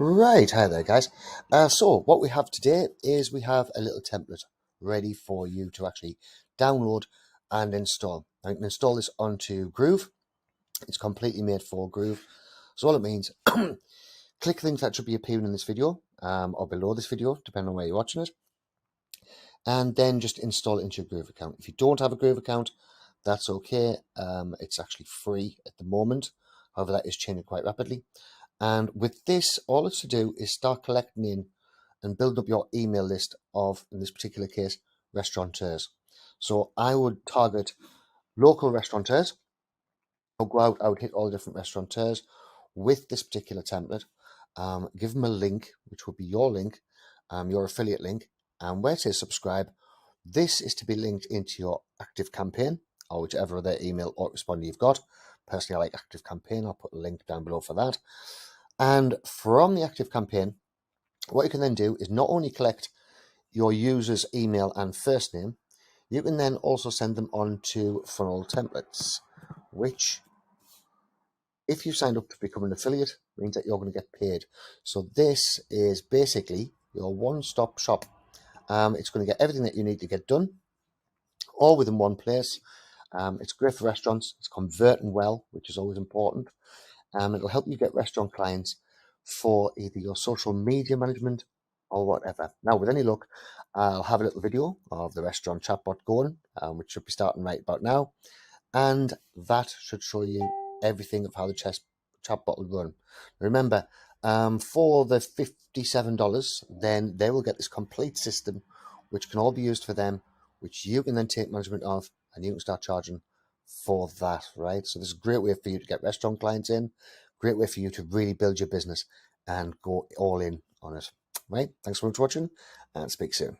Right, hi there guys. So what we have today is we have a little template ready for you to actually download and install. Now you can install this onto Groove. It's completely made for Groove. So all it means, click links that should be appearing in this video or below this video, depending on where you're watching it, and then just install it into your Groove account. If you don't have a Groove account, that's okay. It's actually free at the moment. However, that is changing quite rapidly. And with this, all it's to do is start collecting in and build up your email list of, in this particular case, restaurateurs. So I would target local restaurateurs. I'll go out, I would hit all the different restaurateurs with this particular template. Give them a link, which would be your link, your affiliate link. And where it says subscribe, this is to be linked into your active campaign or whichever other email autoresponder you've got. Personally, I like active campaign. I'll put a link down below for that. And from the active campaign, what you can then do is not only collect your user's email and first name, you can then also send them on to funnel templates, which, if you signed up to become an affiliate, means that you're going to get paid. So this is basically your one-stop shop. It's going to get everything that you need to get done, all within one place. It's great for restaurants. It's converting well, which is always important. It'll help you get restaurant clients for either your social media management or whatever. Now, with any luck, I'll have a little video of the restaurant chatbot going, which should be starting right about now. And that should show you everything of how the chatbot will run. Remember, for the $57, then they will get this complete system, which can all be used for them, which you can then take management of, and you can start charging for that, right? So this is a great way for you to get restaurant clients in, great way for you to really build your business and go all in on it, right? Thanks so much for watching, and speak soon.